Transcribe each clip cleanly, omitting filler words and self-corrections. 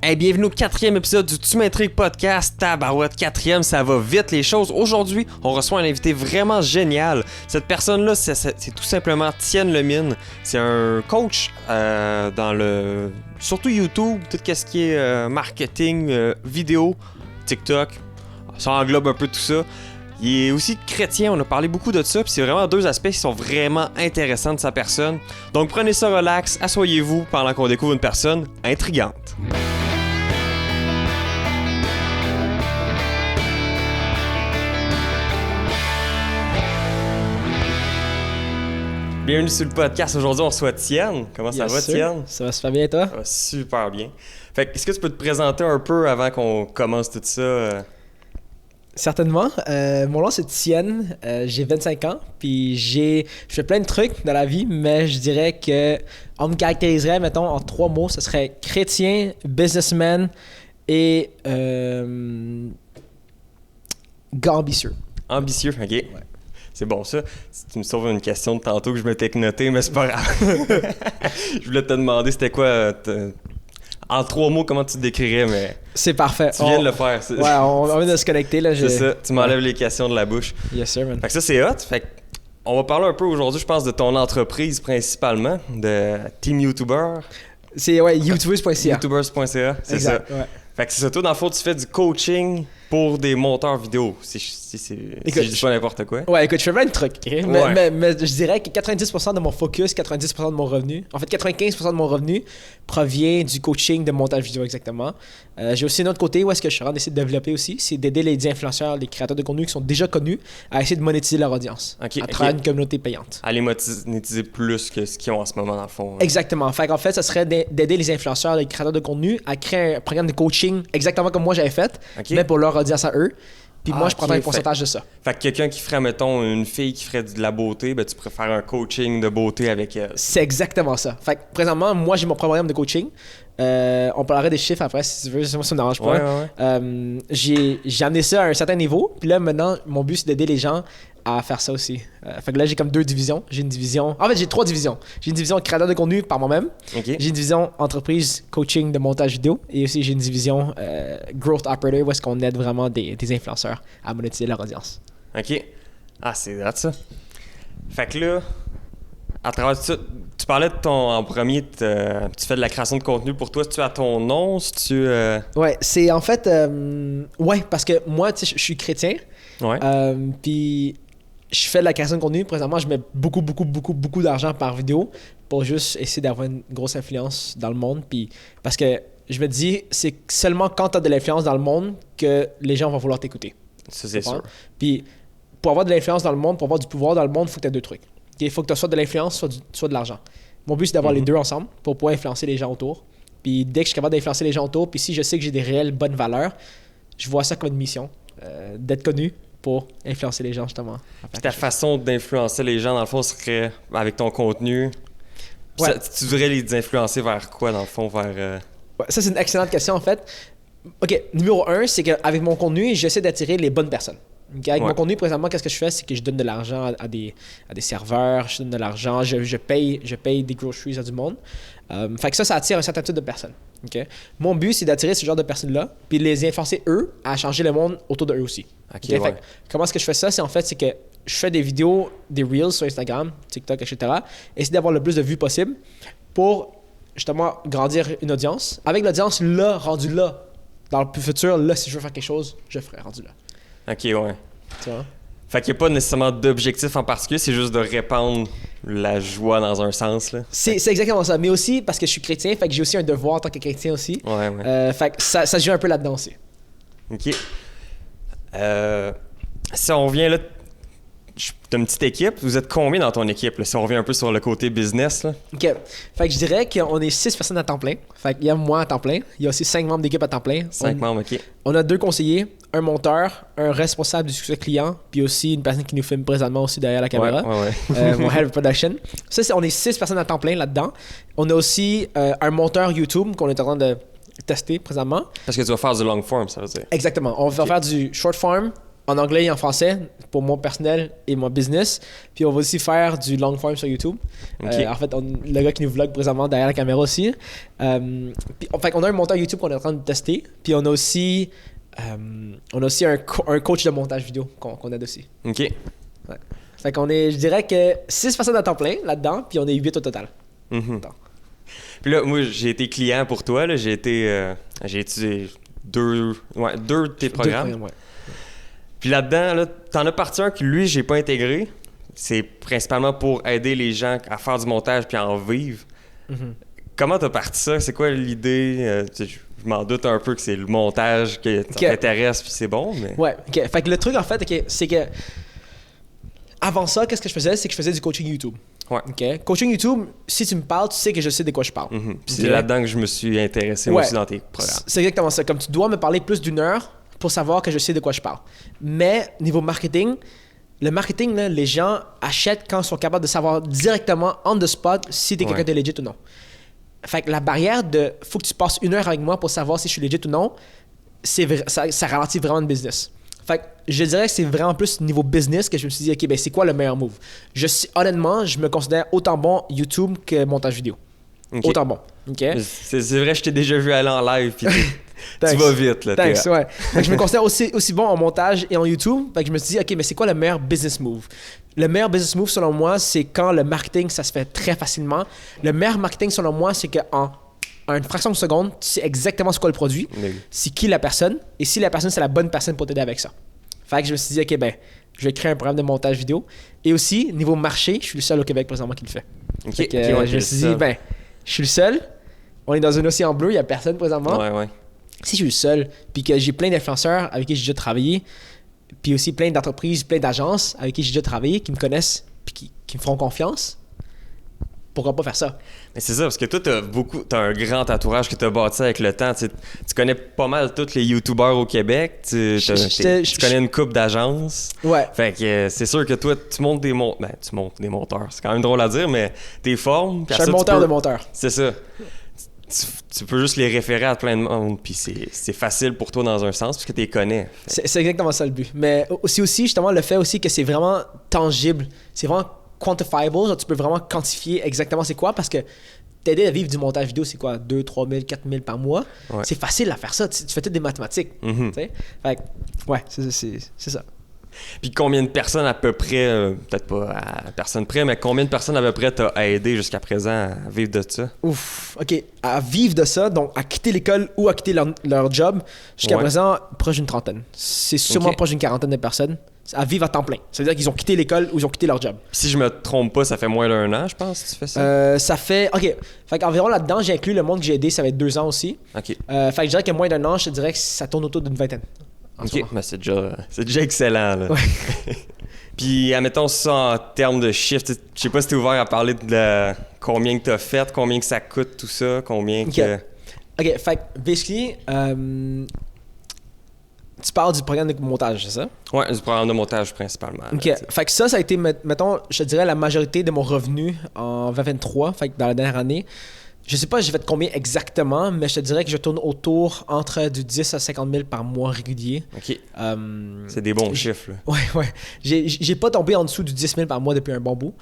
Hey, bienvenue au 4e épisode du Tu m'intrigues podcast. Tabarouette, 4e, ça va vite les choses. Aujourd'hui, on reçoit un invité vraiment génial. Cette personne-là, c'est tout simplement Tienne Lemine. C'est un coach dans le... surtout YouTube, tout ce qui est marketing, vidéo, TikTok. Ça englobe un peu tout ça. Il est aussi chrétien, on a parlé beaucoup de ça, puis c'est vraiment deux aspects qui sont vraiment intéressants de sa personne. Donc prenez ça relax, asseyez-vous pendant qu'on découvre une personne intrigante. Bienvenue sur le podcast. Aujourd'hui, on reçoit Tienne. Comment ça va, Tienne? Ça va super bien, toi? Ça va super bien. Fait que, est-ce que tu peux te présenter un peu avant qu'on commence tout ça? Certainement. Mon nom, c'est Tienne. J'ai 25 ans. Puis je fais plein de trucs dans la vie, mais je dirais que on me caractériserait, mettons, en 3 mots. Ce serait chrétien, businessman et gars ambitieux. Ambitieux, OK. Ouais. C'est bon ça. Tu me sauves une question de tantôt que je m'étais noté, mais c'est pas grave. Je voulais te demander c'était quoi... En 3 mots, comment tu te décrirais, mais... C'est parfait. Tu viens de le faire. Ouais, on vient de se connecter, là. C'est ça. Tu m'enlèves les questions de la bouche. Yes, sir, man. Fait que ça, c'est hot. Fait que on va parler un peu aujourd'hui, je pense, de ton entreprise principalement, de Team YouTuber. C'est, ouais, youtubers.ca. Youtubers.ca, c'est exact, ça. Ouais. Fait que c'est ça. Toi, dans le fond, tu fais du coaching pour des monteurs vidéo. Écoute, je dis pas n'importe quoi. Ouais, écoute, je fais plein de trucs, ok? Ouais. Mais je dirais que 90% de mon focus, 90% de mon revenu, en fait 95% de mon revenu provient du coaching de montage vidéo exactement. J'ai aussi un autre côté où est-ce que je suis en train d'essayer de développer aussi, c'est d'aider les influenceurs, les créateurs de contenu qui sont déjà connus à essayer de monétiser leur audience à travers une communauté payante. À les monétiser plus que ce qu'ils ont en ce moment dans le fond. Exactement. Fait qu'en fait, ça serait d'aider les influenceurs, les créateurs de contenu à créer un programme de coaching exactement comme moi j'avais fait, mais pour leur audience à eux. Puis moi, je prendrais un pourcentage de ça. Fait que quelqu'un qui ferait, mettons, une fille qui ferait de la beauté, ben tu préfères un coaching de beauté avec elle. C'est exactement ça. Fait que présentement, moi, j'ai mon programme de coaching. On parlerait des chiffres après, si tu veux. Ça me dérange pas. Ouais. J'ai amené ça à un certain niveau. Puis là, maintenant, mon but, c'est d'aider les gens à faire ça aussi. Fait que là, j'ai comme 2 divisions. J'ai une division... En fait, j'ai 3 divisions. J'ai une division créateur de contenu par moi-même. Okay. J'ai une division entreprise coaching de montage vidéo. Et aussi, j'ai une division growth operator où est-ce qu'on aide vraiment des influenceurs à monétiser leur audience. OK. Ah, c'est vrai ça. Fait que là, à travers ça, tu parlais de ton... En premier, tu fais de la création de contenu pour toi. C'est-tu à ton nom? C'est-tu... Ouais, c'est en fait... ouais, parce que moi, tu sais, je suis chrétien. Ouais. Puis... Je fais de la création de contenu. Présentement, je mets beaucoup d'argent par vidéo pour juste essayer d'avoir une grosse influence dans le monde. Puis, parce que je me dis, c'est seulement quand tu as de l'influence dans le monde que les gens vont vouloir t'écouter. Ça, c'est sûr. Puis, pour avoir de l'influence dans le monde, pour avoir du pouvoir dans le monde, il faut que tu aies 2 trucs. Il faut que tu aies soit de l'influence, soit de l'argent. Mon but, c'est d'avoir les 2 ensemble pour pouvoir influencer les gens autour. Puis, dès que je suis capable d'influencer les gens autour, puis si je sais que j'ai des réelles bonnes valeurs, je vois ça comme une mission d'être connu pour influencer les gens, justement. Puis ta façon d'influencer les gens, dans le fond, serait avec ton contenu. Ouais. Tu voudrais les influencer vers quoi, dans le fond? Vers... Ouais, ça, c'est une excellente question, en fait. OK, numéro 1, c'est qu'avec mon contenu, j'essaie d'attirer les bonnes personnes. Okay? Avec mon contenu, présentement, qu'est-ce que je fais? C'est que je donne de l'argent à des serveurs, je donne de l'argent, je paye des groceries à du monde. Fait que ça attire un certain type de personnes. Okay? Mon but, c'est d'attirer ce genre de personnes-là, puis les influencer, eux, à changer le monde autour de eux aussi. Okay, ouais. Fait que, comment est-ce que je fais ça? C'est que je fais des vidéos, des Reels sur Instagram, TikTok, etc. Essayer d'avoir le plus de vues possible pour, justement, grandir une audience. Avec l'audience, là, rendu là, dans le futur, là, si je veux faire quelque chose, je ferai rendu là. OK, ouais. Tu vois? Fait qu'il n'y a pas nécessairement d'objectif en particulier, c'est juste de répandre la joie dans un sens, là. C'est exactement ça. Mais aussi, parce que je suis chrétien, fait que j'ai aussi un devoir en tant que chrétien aussi. Ouais. Fait que ça joue un peu là-dedans aussi. OK. Si on revient là, t'as une petite équipe. Vous êtes combien dans ton équipe, là, si on revient un peu sur le côté business, là? OK. Fait que je dirais qu'on est 6 personnes à temps plein. Fait qu'il y a moi à temps plein. Il y a aussi 5 membres d'équipe à temps plein. 5 membres, OK. On a 2 conseillers, un monteur, un responsable du succès client, puis aussi une personne qui nous filme présentement aussi derrière la caméra. Ouais. Mon head of production. Ça, on est 6 personnes à temps plein là-dedans. On a aussi un monteur YouTube qu'on est en train de tester présentement. Parce que tu vas faire du long form, ça veut dire. Exactement. On va faire du short form, en anglais et en français pour mon personnel et mon business. Puis on va aussi faire du long form sur YouTube. Ok. En fait, le gars qui nous vlog présentement derrière la caméra aussi. Puis, en fait, on a un monteur YouTube qu'on est en train de tester. Puis on a aussi un coach de montage vidéo qu'on aide aussi. OK. Ouais. Fait qu'on est, je dirais que 6 personnes à temps plein là-dedans, puis on est 8 au total. Mhm. Puis là, moi, j'ai été client pour toi. Là. J'ai étudié deux de tes programmes. Ouais. Puis là-dedans, là, t'en as parti un que lui, j'ai pas intégré. C'est principalement pour aider les gens à faire du montage puis à en vivre. Mhm. Comment t'as parti ça? C'est quoi l'idée? Je m'en doute un peu que c'est le montage qui t'intéresse puis c'est bon, mais... Ouais, ok. Fait que le truc, en fait, ok, c'est que avant ça, qu'est-ce que je faisais? C'est que je faisais du coaching YouTube. Ouais. Ok. Coaching YouTube, si tu me parles, tu sais que je sais de quoi je parle. Mhm. Puis c'est Ok. là-dedans que je me suis intéressé Ouais. aussi dans tes programmes. C'est exactement ça. Comme tu dois me parler plus d'une heure pour savoir que je sais de quoi je parle. Mais niveau marketing, le marketing, là, les gens achètent quand ils sont capables de savoir directement, on the spot, si tu es quelqu'un de legit ou non. Fait que la barrière de faut que tu passes une heure avec moi pour savoir si je suis legit ou non, ça ralentit vraiment le business. Fait que je dirais que c'est vraiment plus niveau business que je me suis dit, OK, ben c'est quoi le meilleur move? Honnêtement, je me considère autant bon YouTube que montage vidéo. Ok. Autant bon. OK? C'est vrai, je t'ai déjà vu aller en live puis tu Thanks. vas vite. Là, Thanks, ouais. Fait que je me considère aussi bon en montage et en YouTube. Fait que je me suis dit, OK, mais c'est quoi le meilleur business move? Le meilleur business move, selon moi, c'est quand le marketing, ça se fait très facilement. Le meilleur marketing, selon moi, c'est qu'en une fraction de seconde, tu sais exactement c'est quoi le produit, c'est qui la personne, et si la personne, c'est la bonne personne pour t'aider avec ça. Fait que je me suis dit, OK, ben, je vais créer un programme de montage vidéo. Et aussi, niveau marché, je suis le seul au Québec présentement qui le fait. Ok, Fait que, ok, ouais, je me suis dit, ben, je suis le seul. On est dans un océan bleu, il n'y a personne présentement. Ouais. Si je suis le seul, puis que j'ai plein d'influenceurs avec qui j'ai déjà travaillé, puis aussi plein d'entreprises, plein d'agences avec qui j'ai déjà travaillé, qui me connaissent, puis qui me feront confiance, pourquoi pas faire ça? Mais c'est ça, parce que toi, t'as un grand entourage que t'as bâti avec le temps. Tu connais pas mal tous les YouTubers au Québec. Tu connais une couple d'agences. Ouais. Fait que c'est sûr que toi, tu montes des monteurs. C'est quand même drôle à dire, mais t'es formes. Je suis un monteur de monteurs. C'est ça. Tu peux juste les référer à plein de monde, puis c'est facile pour toi dans un sens, parce que tu les connais. C'est exactement ça le but. Mais aussi, justement, le fait aussi que c'est vraiment tangible. C'est vraiment quantifiable. Genre, tu peux vraiment quantifier exactement c'est quoi, parce que t'aider à vivre du montage vidéo, c'est quoi? 2 3 000, 4 000 par mois? Ouais. C'est facile à faire ça. Tu fais toutes des mathématiques. Mm-hmm. Tu sais? Fait que, ouais, c'est ça. Puis combien de personnes à peu près, peut-être pas à personne près, mais combien de personnes à peu près t'as aidé jusqu'à présent à vivre de ça? Ouf, ok. À vivre de ça, donc à quitter l'école ou à quitter leur job, jusqu'à présent, proche d'une trentaine. C'est sûrement proche d'une quarantaine de personnes à vivre à temps plein. Ça veut dire qu'ils ont quitté l'école ou ils ont quitté leur job. Si je me trompe pas, ça fait moins d'1 an, je pense, que tu fais ça? Ça fait... Ok. Fait qu'environ là-dedans, j'ai inclus le monde que j'ai aidé, ça va être 2 ans aussi. OK. Fait que je dirais que moins d'1 an, je te dirais que ça tourne autour d'une vingtaine. OK, mais c'est déjà excellent, là. Ouais. Puis, admettons ça en termes de chiffres, je sais pas si t'es ouvert à parler de combien que t'as fait, combien que ça coûte, tout ça, combien que... OK, fait que, basically, tu parles du programme de montage, c'est ça? Ouais, du programme de montage principalement. OK, Là, fait que ça a été, mettons, je te dirais la majorité de mon revenu en 2023, fait que dans la dernière année. Je sais pas j'ai fait combien exactement, mais je te dirais que je tourne autour entre du 10 à 50 000 par mois régulier. OK. C'est des bons chiffres, là. Ouais. J'ai pas tombé en dessous du 10 000 par mois depuis un bon bout.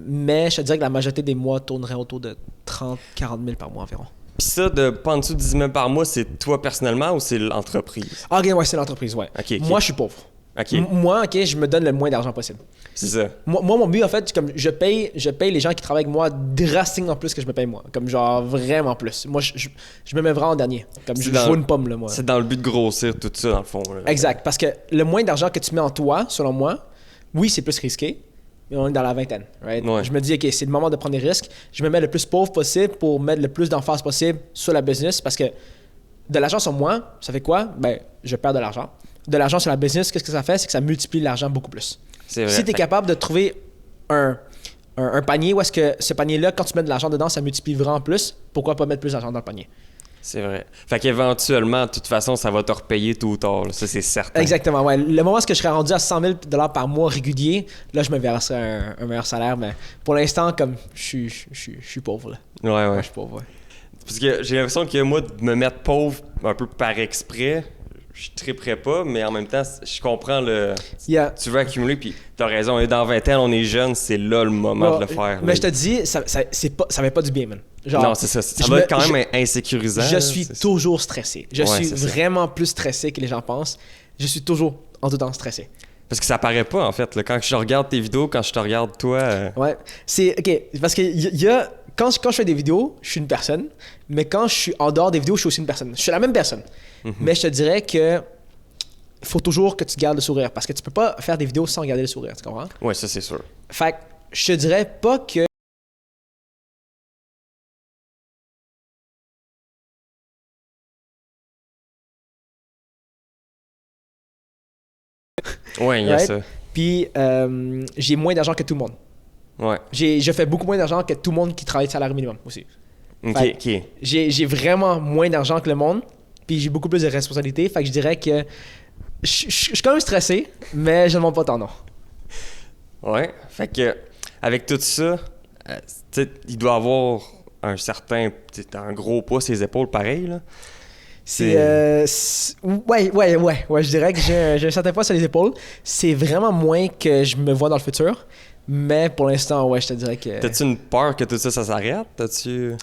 Mais je te dirais que la majorité des mois tournerait autour de 30 40 000 par mois environ. Puis ça, de pas en dessous de 10 000 par mois, c'est toi personnellement ou c'est l'entreprise? Ah, ok, ouais, c'est l'entreprise, ouais. OK. Moi, je suis pauvre. OK. Moi, ok, je me donne le moins d'argent possible. C'est ça. Moi, mon but, en fait, c'est comme je paye les gens qui travaillent avec moi drastiquement plus que je me paye moi. Comme genre vraiment plus. Moi, je me mets vraiment en dernier. Comme je joue une pomme, là, moi. C'est dans le but de grossir tout ça, dans le fond. Là. Exact. Parce que le moins d'argent que tu mets en toi, selon moi, oui, c'est plus risqué, mais on est dans la vingtaine. Right? Ouais. Je me dis, OK, c'est le moment de prendre des risques. Je me mets le plus pauvre possible pour mettre le plus d'emphase possible sur la business parce que de l'argent sur moi, ça fait quoi? Ben, je perds de l'argent. De l'argent sur la business, qu'est-ce que ça fait? C'est que ça multiplie l'argent beaucoup plus. C'est vrai. Si tu es capable de trouver un panier où est-ce que ce panier-là, quand tu mets de l'argent dedans, ça multiplie vraiment plus, pourquoi pas mettre plus d'argent dans le panier? C'est vrai. Fait qu'éventuellement, de toute façon, ça va te repayer tôt ou tard. Là. Ça, c'est certain. Exactement, ouais. Le moment où je serais rendu à 100 000 $ par mois régulier, là, je me verserais un meilleur salaire. Mais pour l'instant, comme je suis pauvre, là. Ouais. Je suis pauvre, ouais. Parce que j'ai l'impression que moi, de me mettre pauvre un peu par exprès, je triperais pas, mais en même temps, je comprends le... Yeah. Tu veux accumuler, puis t'as raison, et dans 20 ans, on est jeune, c'est là le moment de le faire. Mais je te dis, ça fait pas du bien, man. Genre, non, c'est ça. Ça doit être quand même insécurisant. Je suis toujours stressé. Je suis vraiment plus stressé que les gens pensent. Je suis toujours en tout temps stressé. Parce que ça paraît pas, en fait. Là. Quand je regarde tes vidéos, quand je te regarde toi... Ouais, c'est... OK, parce que quand je fais des vidéos, je suis une personne, mais quand je suis en dehors des vidéos, je suis aussi une personne. Je suis la même personne. Mais je te dirais que faut toujours que tu gardes le sourire, parce que tu peux pas faire des vidéos sans garder le sourire, tu comprends? Ouais, ça c'est sûr. Fait que je te dirais pas que... Ouais, il y a ça. Puis j'ai moins d'argent que tout le monde. Ouais. Je fais beaucoup moins d'argent que tout le monde qui travaille de salaire minimum aussi. OK. J'ai vraiment moins d'argent que le monde, puis j'ai beaucoup plus de responsabilités. Fait que je dirais que je suis quand même stressé, mais je ne monte pas tant, non. Ouais. Fait que, avec tout ça, il doit avoir un certain, un gros poids sur les épaules, pareil, là. Ouais, je dirais que j'ai un certain poids sur les épaules. C'est vraiment moins que je me vois dans le futur, mais pour l'instant, ouais, je te dirais que... T'as-tu une peur que tout ça s'arrête? T'as-tu...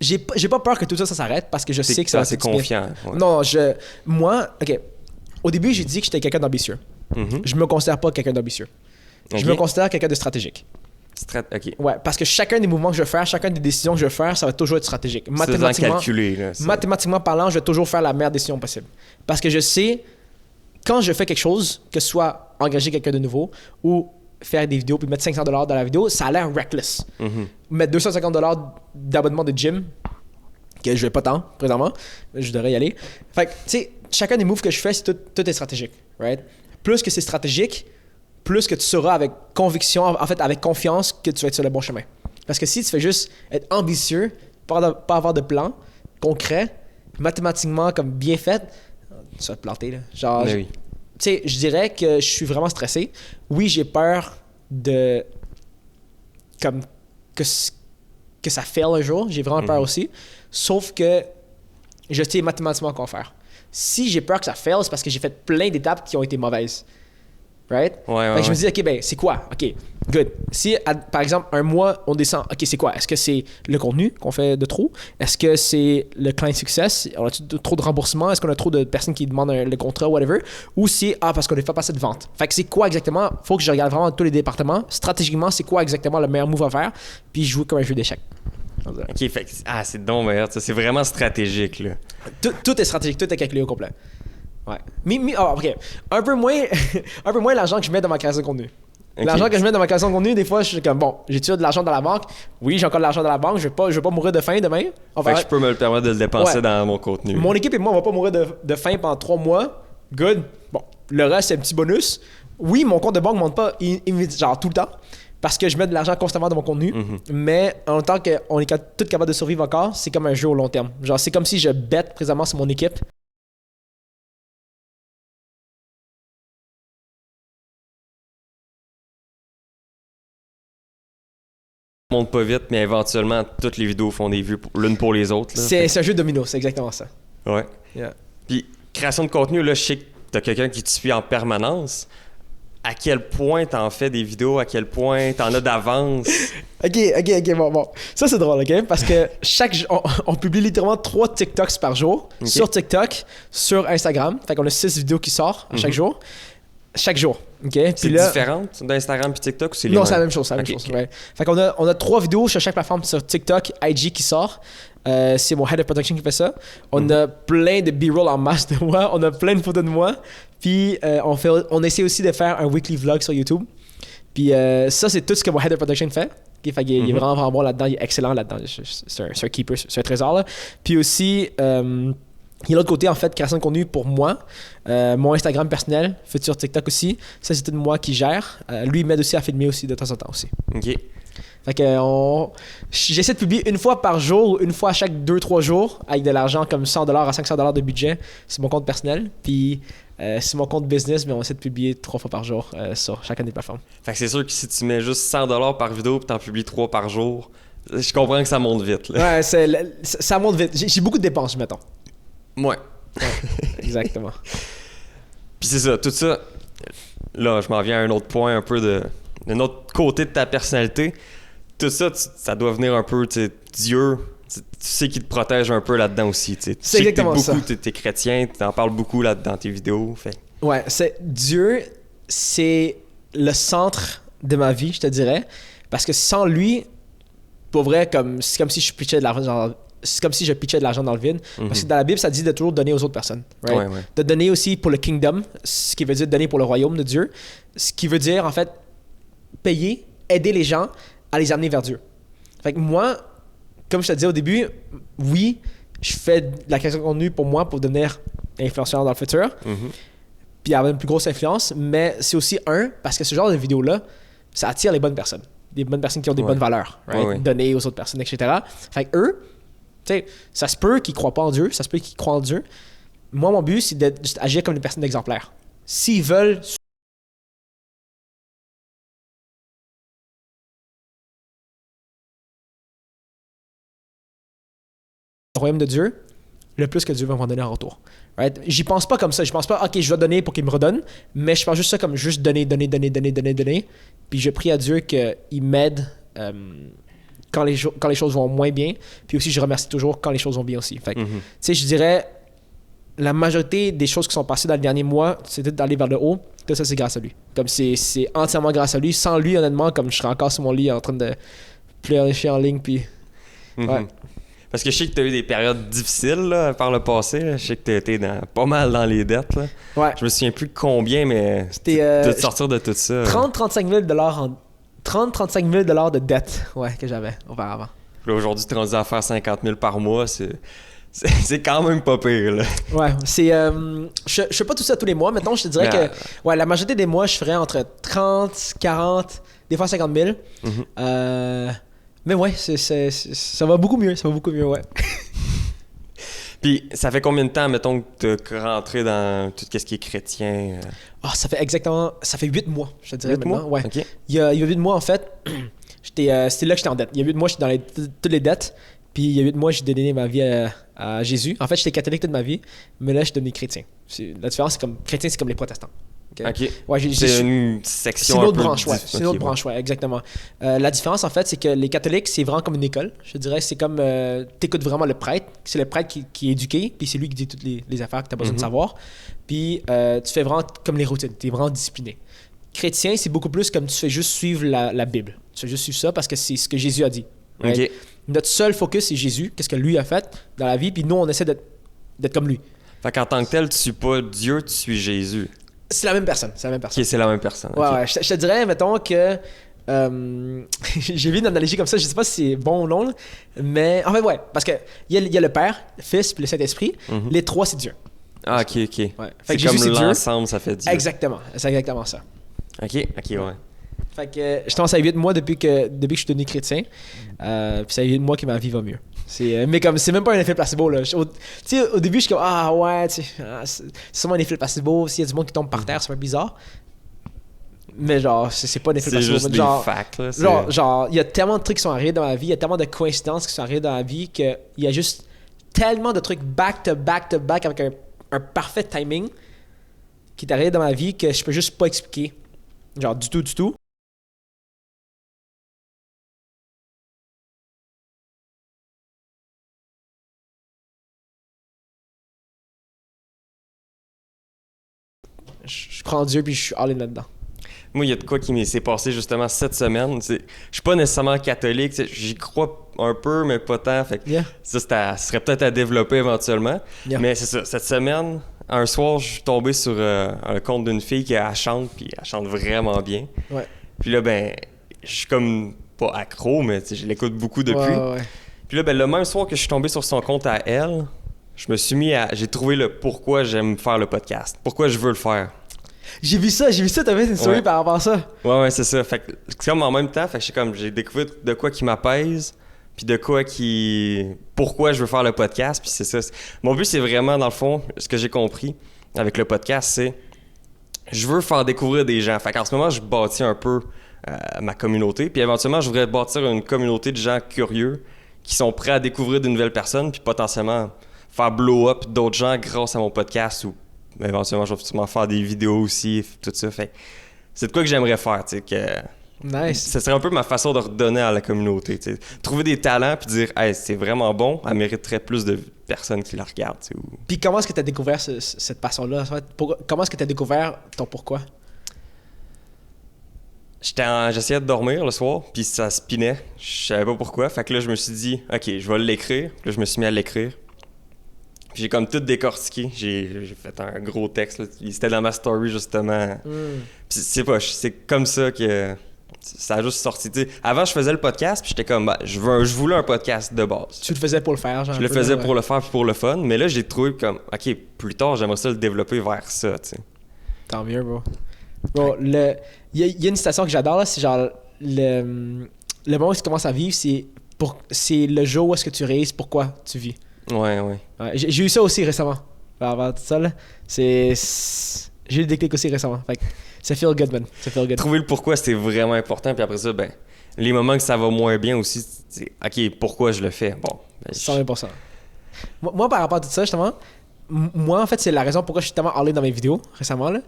J'ai pas peur que tout ça s'arrête parce que je sais que ça va être confiant. Ouais. Non, moi, OK. Au début, j'ai dit que j'étais quelqu'un d'ambitieux. Je me considère pas quelqu'un d'ambitieux. Okay. Je me considère quelqu'un de stratégique. OK. Ouais, parce que chacun des mouvements que je vais faire, chacune des décisions que je vais faire, ça va toujours être stratégique. Mathématiquement parlant, je vais toujours faire la meilleure décision possible. Parce que je sais, quand je fais quelque chose, que ce soit engager quelqu'un de nouveau ou faire des vidéos puis mettre $500 dans la vidéo, ça a l'air reckless. Mettre $250 d'abonnement de gym, que je vais pas tant présentement, je devrais y aller. Fait que, tu sais, chacun des moves que je fais, tout est stratégique, right? Plus que c'est stratégique, plus que tu sauras avec conviction, en fait, avec confiance que tu vas être sur le bon chemin. Parce que si tu fais juste être ambitieux, pas avoir de plan concret, mathématiquement comme bien fait, tu vas te planter, là. Genre, oui. Tu sais, je dirais que je suis vraiment stressé. Oui, j'ai peur de... comme... que ça fail un jour. J'ai vraiment peur aussi. Sauf que je sais mathématiquement quoi faire. Si j'ai peur que ça fail, c'est parce que j'ai fait plein d'étapes qui ont été mauvaises. Right? Ouais. Je me dis, OK, ben, c'est quoi? OK, good. Si, par exemple, un mois, on descend, OK, c'est quoi? Est-ce que c'est le contenu qu'on fait de trop? Est-ce que c'est le client success? On a trop de remboursements? Est-ce qu'on a trop de personnes qui demandent le contrat, whatever? Ou c'est, parce qu'on n'a pas assez de vente. Fait que c'est quoi exactement? Faut que je regarde vraiment tous les départements. Stratégiquement, c'est quoi exactement le meilleur move à faire? Puis je joue comme un jeu d'échecs. OK, fait que, c'est donc meilleur. C'est vraiment stratégique, là. Tout est stratégique, tout est calculé au complet. Ouais. OK. Un peu moins l'argent que je mets dans ma création de contenu. Okay. L'argent que je mets dans ma création de contenu, des fois, je suis comme, bon, j'ai-tu de l'argent dans la banque? Oui, j'ai encore de l'argent dans la banque. Je vais pas mourir de faim demain. Fait que je peux me le permettre de le dépenser dans mon contenu. Mon équipe et moi, on va pas mourir de faim pendant 3 mois. Good. Bon, le reste, c'est un petit bonus. Oui, mon compte de banque ne monte pas genre tout le temps parce que je mets de l'argent constamment dans mon contenu. Mais en tant qu'on est tout capable de survivre encore, c'est comme un jeu au long terme. Genre, c'est comme si je bête présentement sur mon équipe. Monte pas vite, mais éventuellement, toutes les vidéos font des vues l'une pour les autres. C'est un jeu domino, c'est exactement ça. Ouais. Yeah. Puis, création de contenu, là, je sais que t'as quelqu'un qui te suit en permanence. À quel point t'en fais des vidéos? À quel point t'en as d'avance? OK, bon. Ça, c'est drôle, OK? Parce que on publie littéralement 3 TikToks par jour sur TikTok, sur Instagram. Fait qu'on a 6 vidéos qui sortent à chaque jour. Chaque jour, OK? C'est différent d'Instagram puis TikTok ou c'est les mêmes? Non, c'est la même chose, ouais. Fait qu'on a 3 vidéos sur chaque plateforme, sur TikTok, IG qui sort. C'est mon head of production qui fait ça. On a plein de B-roll en masse de moi. On a plein de photos de moi. Puis on essaie aussi de faire un weekly vlog sur YouTube. Puis ça, c'est tout ce que mon head of production fait. Okay? Fait qu'il est vraiment bon là-dedans. Il est excellent là-dedans. C'est un keeper, c'est un trésor. Là. Puis aussi... il y a l'autre côté, en fait, création de contenu pour moi. Mon Instagram personnel, fait sur TikTok aussi. Ça, c'est tout moi qui gère. Lui, il m'aide aussi à filmer aussi de temps en temps aussi. OK. Fait que j'essaie de publier une fois par jour, une fois à chaque 2-3 jours, avec de l'argent comme $100 à $500 de budget. C'est mon compte personnel. Puis c'est mon compte business, mais on essaie de publier 3 fois par jour sur chacune des plateformes. Fait que c'est sûr que si tu mets juste $100 par vidéo et t'en publies 3 par jour, je comprends que ça monte vite. Là. Ouais, ça monte vite. J'ai beaucoup de dépenses, mettons. Ouais. Exactement. Puis c'est ça, tout ça, là, je m'en viens à un autre point, un peu d'un autre côté de ta personnalité. Tout ça, ça doit venir un peu, tu sais, Dieu, tu sais qu'il te protège un peu là-dedans aussi, tu sais. C'est exactement ça. T'es chrétien, t'en parles beaucoup là dans tes vidéos, fait. Ouais, Dieu, c'est le centre de ma vie, je te dirais. Parce que sans lui, pour vrai, c'est comme si je pitchais de l'argent c'est comme si je pitchais de l'argent dans le vide. Parce que dans la Bible, ça dit de toujours donner aux autres personnes. Right? Ouais. De donner aussi pour le kingdom, ce qui veut dire donner pour le royaume de Dieu. Ce qui veut dire, en fait, payer, aider les gens à les amener vers Dieu. Fait que moi, comme je te disais au début, oui, je fais de la création de contenu pour moi pour devenir influenceur dans le futur. Puis avoir une plus grosse influence. Mais c'est aussi parce que ce genre de vidéo-là, ça attire les bonnes personnes. Des bonnes personnes qui ont des bonnes valeurs. Right? Donner aux autres personnes, etc. Fait que eux, tu sais, ça se peut qu'ils ne croient pas en Dieu, ça se peut qu'ils croient en Dieu. Moi, mon but, c'est d'agir comme des personnes exemplaires. S'ils veulent le royaume de Dieu, le plus que Dieu va m'en donner en retour. Right? J'y pense pas comme ça. Je pense pas, OK, je vais donner pour qu'il me redonne, mais je pense juste ça comme juste donner. Puis je prie à Dieu qu'il m'aide quand les choses vont moins bien. Puis aussi, je remercie toujours quand les choses vont bien aussi. Fait que, tu sais, je dirais, la majorité des choses qui sont passées dans les derniers mois, c'était d'aller vers le haut. Tout ça, c'est grâce à lui. Comme c'est entièrement grâce à lui. Sans lui, honnêtement, comme je serais encore sur mon lit en train de pleurer en ligne, puis... Ouais. Parce que je sais que tu as eu des périodes difficiles là, par le passé. Là. Je sais que tu as été pas mal dans les dettes. Là. Ouais. Je me souviens plus combien, mais de sortir de tout ça. 30-35 000 $35 000 de dettes que j'avais auparavant. Là, aujourd'hui, tu es rendu à faire 50 000 par mois. C'est quand même pas pire. Là. Ouais, je fais pas tout ça tous les mois. Mettons, je te dirais que la majorité des mois, je ferais entre 30, 40, des fois 50 000. Mais ouais, ça va beaucoup mieux. Ouais. Puis, ça fait combien de temps, mettons, que tu es rentré dans tout ce qui est chrétien? Ça fait 8 mois, je te dirais 8 maintenant. Mois? Ouais. Okay. Il y a 8 mois, en fait, c'était là que j'étais en dette. Il y a 8 mois, j'étais dans toutes les dettes. Puis il y a 8 mois, j'ai donné ma vie à Jésus. En fait, j'étais catholique toute ma vie, mais là, je suis devenu chrétien. La différence, c'est comme chrétien, c'est comme les protestants. OK. Ouais, c'est une section c'est une autre un peu branche, ouais. C'est une autre branche, ouais, exactement. La différence, en fait, c'est que les catholiques, c'est vraiment comme une école. Je dirais, c'est comme t'écoutes vraiment le prêtre. C'est le prêtre qui est éduqué, puis c'est lui qui dit toutes les affaires que t'as besoin de savoir. Puis tu fais vraiment comme les routines. T'es vraiment discipliné. Chrétien, c'est beaucoup plus comme tu fais juste suivre la Bible. Tu fais juste suivre ça parce que c'est ce que Jésus a dit. Right? OK. Notre seul focus, c'est Jésus, qu'est-ce que lui a fait dans la vie, puis nous, on essaie d'être comme lui. Fait qu'en tant que tel, tu suis pas Dieu, tu suis Jésus. C'est la même personne. OK, c'est la même personne. Ouais, okay. ouais. Je te dirais, mettons que... j'ai vu une analogie comme ça, je sais pas si c'est bon ou non, mais... En fait, ouais, parce qu'il y a le Père, le Fils, puis le Saint-Esprit. Les trois, c'est Dieu. Ah, OK. Ouais. C'est comme Jésus, l'ensemble, ça fait Dieu. Exactement. C'est exactement ça. OK, ouais. Fait que je pense à 8 mois depuis que je suis devenu chrétien. Puis ça fait 8 mois que ma vie va mieux. Mais comme c'est même pas un effet placebo là. Tu sais, au début je suis comme c'est sûrement un effet placebo. S'il y a du monde qui tombe par terre, c'est un peu bizarre. Mais genre, c'est pas un effet placebo. C'est juste genre, des facts là. Genre, il y a tellement de trucs qui sont arrivés dans ma vie, il y a tellement de coïncidences qui sont arrivées dans la vie qu'il y a juste tellement de trucs back to back avec un parfait timing qui est arrivé dans ma vie que je peux juste pas expliquer. Genre du tout. Je crois en Dieu puis je suis all in là-dedans. Moi, il y a de quoi qui s'est passé justement cette semaine. Je suis pas nécessairement catholique, j'y crois un peu, mais pas tant. Fait que ça serait peut-être à développer éventuellement. Mais c'est ça, cette semaine, un soir, je suis tombé sur un compte d'une fille qui chante, puis elle chante vraiment bien. Ouais. Puis là, je suis comme pas accro, mais je l'écoute beaucoup depuis. Ouais. Puis là, le même soir que je suis tombé sur son compte à elle, je me suis mis j'ai trouvé le pourquoi j'aime faire le podcast, pourquoi je veux le faire. J'ai vu ça, t'avais une story par rapport à ça. Ouais, c'est ça. Fait que comme en même temps, j'ai découvert de quoi qui m'apaise, puis de quoi pourquoi je veux faire le podcast, puis c'est ça. Mon but, c'est vraiment, dans le fond, ce que j'ai compris avec le podcast, c'est je veux faire découvrir des gens. Fait qu'en ce moment, je bâtis un peu ma communauté, puis éventuellement, je voudrais bâtir une communauté de gens curieux qui sont prêts à découvrir de nouvelles personnes, puis potentiellement faire blow up d'autres gens grâce à mon podcast ou éventuellement, je vais sûrement faire des vidéos aussi, tout ça. Fait c'est de quoi que j'aimerais faire, tu sais, que... Nice. Ce serait un peu ma façon de redonner à la communauté, tu sais. Trouver des talents puis dire, hey, c'est vraiment bon, elle mériterait plus de personnes qui la regardent, tu sais. Puis comment est-ce que tu as découvert cette passion-là? En fait? Comment est-ce que tu as découvert ton pourquoi? J'essayais de dormir le soir, puis ça spinait. Je savais pas pourquoi. Fait que là, je me suis dit, OK, je vais l'écrire. Là, je me suis mis à l'écrire. Puis j'ai comme tout décortiqué. J'ai fait un gros texte. Là. C'était dans ma story, justement. Puis c'est comme ça que ça a juste sorti. T'sais, avant, je faisais le podcast, puis j'étais comme, je voulais un podcast de base. Tu le faisais pour le faire, genre? Je le faisais pour le faire puis pour le fun. Mais là, j'ai trouvé comme, OK, plus tard, j'aimerais ça le développer vers ça, tu sais. Tant mieux, bro. Bon, il y a une citation que j'adore, là, c'est genre le moment où tu commences à vivre, c'est le jour où est-ce que tu réalises pourquoi tu vis. Ouais. J'ai eu ça aussi récemment. Avant tout ça, là, j'ai eu le déclic aussi récemment. Fait que ça feel good, man. Ça feel good. Trouver le pourquoi, c'est vraiment important. Puis après ça, les moments que ça va moins bien aussi, c'est OK, pourquoi je le fais? Bon. 100%. Moi, par rapport à tout ça, justement, moi, en fait, c'est la raison pourquoi je suis tellement allé dans mes vidéos récemment, là.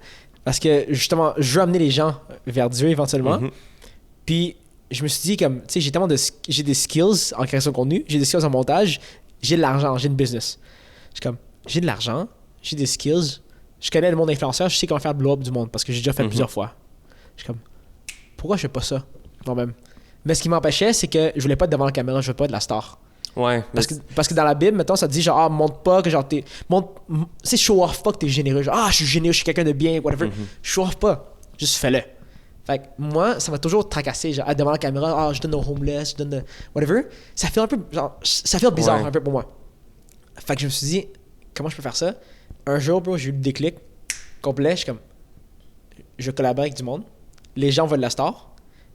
Parce que, justement, je veux amener les gens vers Dieu éventuellement. Puis, je me suis dit, comme, tu sais, j'ai des skills en création de contenu, j'ai des skills en montage, j'ai de l'argent, j'ai une business. Je suis comme, j'ai de l'argent, j'ai des skills, je connais le monde influenceur, je sais comment faire le blow-up du monde parce que j'ai déjà fait plusieurs fois. Je suis comme, pourquoi je fais pas ça moi-même? Mais ce qui m'empêchait, c'est que je voulais pas être devant la caméra, je veux pas être la star. Ouais. Parce que dans la Bible, mettons, ça te dit genre, montre pas que genre c'est show off pas que t'es généreux. Genre, je suis généreux, je suis quelqu'un de bien, whatever. Show off pas. Juste fais-le. Fait que moi, ça m'a toujours tracassé, genre, devant la caméra, je donne aux homeless, je donne whatever. Ça fait un peu, genre, ça fait bizarre un peu pour moi. Fait que je me suis dit, comment je peux faire ça? Un jour, bro, j'ai eu le déclic complet. Je suis comme, je collabore avec du monde. Les gens veulent la star.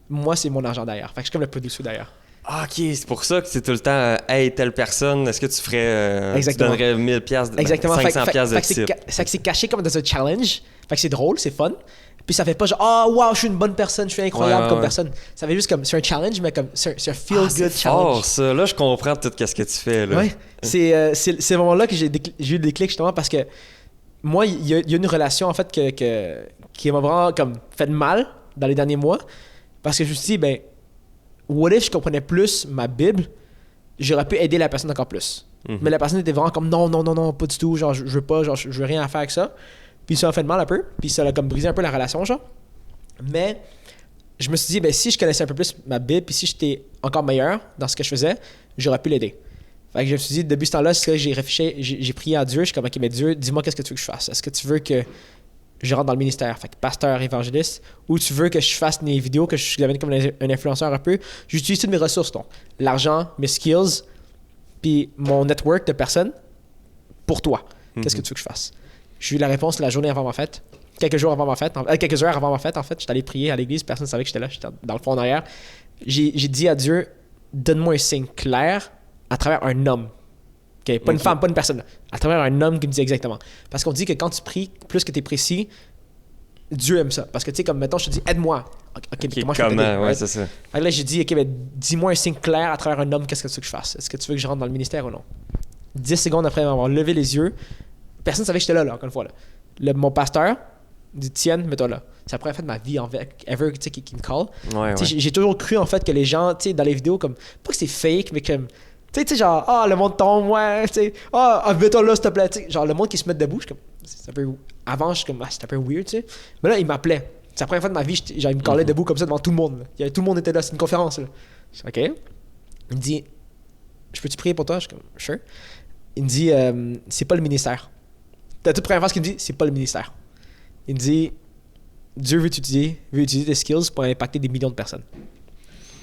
Moi, c'est mon argent derrière. Fait que je suis comme le producer derrière. Ah, OK, c'est pour ça que c'est tout le temps hey, telle personne, est-ce que tu ferais tu donnerais 1000 piastres, 500 piastres de type. C'est caché comme dans un challenge. Fait que c'est drôle, c'est fun. Puis ça fait pas genre wow, je suis une bonne personne, je suis incroyable comme personne. Ça fait juste comme c'est un challenge mais comme c'est un feel good c'est challenge. Fort, ça. Là, je comprends tout ce que tu fais là. Ouais. C'est ce moment-là que j'ai eu le déclic justement parce que moi, il y a une relation en fait qui m'a vraiment comme fait mal dans les derniers mois parce que je me suis dit what if je comprenais plus ma Bible, j'aurais pu aider la personne encore plus. Mais la personne était vraiment comme non, pas du tout, genre je veux pas, genre je veux rien à faire avec ça. Puis ça a fait de mal un peu, puis ça a comme brisé un peu la relation, genre. Mais je me suis dit, si je connaissais un peu plus ma Bible, puis si j'étais encore meilleur dans ce que je faisais, j'aurais pu l'aider. Fait que je me suis dit, depuis ce temps-là, c'est que j'ai réfléchi, j'ai prié à Dieu, je suis comme, OK, mais Dieu, dis-moi qu'est-ce que tu veux que je fasse. Est-ce que tu veux que je rentre dans le ministère, fait que pasteur, évangéliste, ou tu veux que je fasse des vidéos, que je devienne comme un influenceur un peu. J'utilise toutes mes ressources, donc l'argent, mes skills, puis mon network de personnes pour toi. Qu'est-ce que tu veux que je fasse? J'ai eu la réponse la journée avant ma fête. Quelques heures avant ma fête, en fait. J'étais allé prier à l'église, personne ne savait que j'étais là, j'étais dans le fond en arrière. J'ai dit à Dieu, donne-moi un signe clair à travers un homme. Okay? Pas une femme, pas une personne. À travers un homme qui me dit exactement. Parce qu'on dit que quand tu pries, plus que tu es précis, Dieu aime ça. Parce que tu sais, comme mettons, je te dis, aide-moi. OK, mais comment je peux t'aider? Ouais, c'est ça. Là, j'ai dit, OK, mais dis-moi un signe clair à travers un homme, qu'est-ce que tu veux que je fasse? Est-ce que tu veux que je rentre dans le ministère ou non? 10 secondes après m'avoir levé les yeux, personne ne savait que j'étais là, encore une fois. Là. Mon pasteur dit, Tienne, mets-toi là. C'est la première fois de ma vie, ever, tu sais, qui me call. Ouais. J'ai toujours cru, en fait, que les gens, tu sais, dans les vidéos, comme, pas que c'est fake, mais comme, tu sais, genre, le monde tombe, ouais, tu sais, mets-toi là, s'il te plaît, tu sais, genre, le monde qui se met debout, je suis comme, c'est un peu, avant, je suis comme, c'est un peu weird, tu sais. Mais là, il m'appelait. C'est la première fois de ma vie, genre, il me callait debout comme ça devant tout le monde. Tout le monde était là, c'est une conférence, là. Je suis OK. Il me dit, je peux-tu prier pour toi? Je suis comme, sure. Il me dit, c'est pas le ministère. La toute première phrase qu'il me dit, c'est pas le ministère. Il me dit, Dieu veut utiliser tes skills pour impacter des millions de personnes.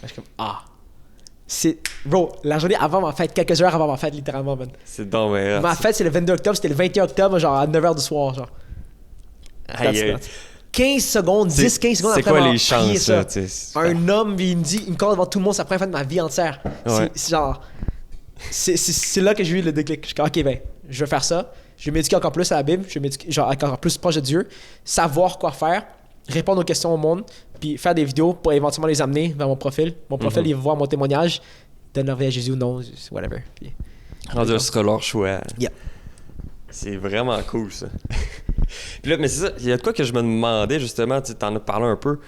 Je suis comme, bro, la journée avant ma fête, quelques heures avant ma fête, littéralement, man. C'est dommage. Ma fête, c'est le 22 octobre, c'était le 21 octobre, genre à 9h du soir, genre. 15 secondes, 10-15 secondes après quoi les chances, ça? Un homme, il me colle devant tout le monde, c'est la première fois de ma vie entière. Ouais. C'est genre... C'est là que j'ai eu le déclic. Je suis comme, OK, je vais faire ça. Je vais m'éduquer encore plus à la Bible. Je vais m'éduquer genre encore plus proche de Dieu. Savoir quoi faire. Répondre aux questions au monde. Puis faire des vidéos pour éventuellement les amener vers mon profil. Mon profil, il va voir mon témoignage. Donne leur vie à Jésus ou non, whatever. Puis, rendu, ce sera leur choix. Yeah. C'est vraiment cool, ça. Puis là, mais c'est ça, il y a de quoi que je me demandais justement, tu t'en as parlé un peu.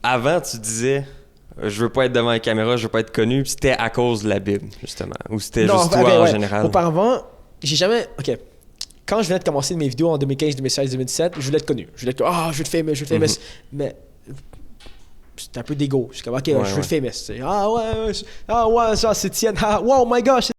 Avant, tu disais, je veux pas être devant la caméra, je veux pas être connu, puis c'était à cause de la Bible, justement. Ou c'était juste toi en général. Auparavant, j'ai jamais. Ok. Quand je venais de commencer mes vidéos en 2015, 2016, 2017, je voulais être connu. Je voulais être je veux être famous, je veux être famous. Mais c'était un peu d'ego. Je suis comme, ok, je veux être famous. Ah ouais, ça c'est tienne. Ah, wow, my gosh.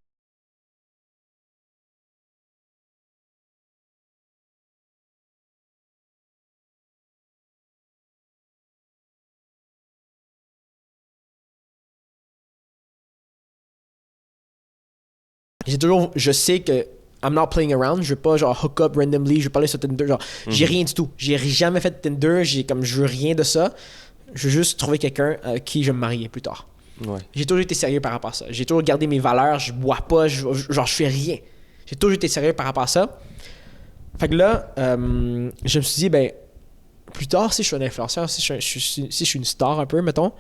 Je sais que I'm not playing around, je veux pas genre hook up randomly, je veux parler sur Tinder, genre j'ai rien du tout. J'ai jamais fait de Tinder, je veux rien de ça. Je veux juste trouver quelqu'un avec qui je vais me marier plus tard. Ouais. J'ai toujours été sérieux par rapport à ça. J'ai toujours gardé mes valeurs, je bois pas, je fais rien. J'ai toujours été sérieux par rapport à ça. Fait que là, je me suis dit, ben, plus tard, si je suis un influenceur, si je suis une star un peu, mettons,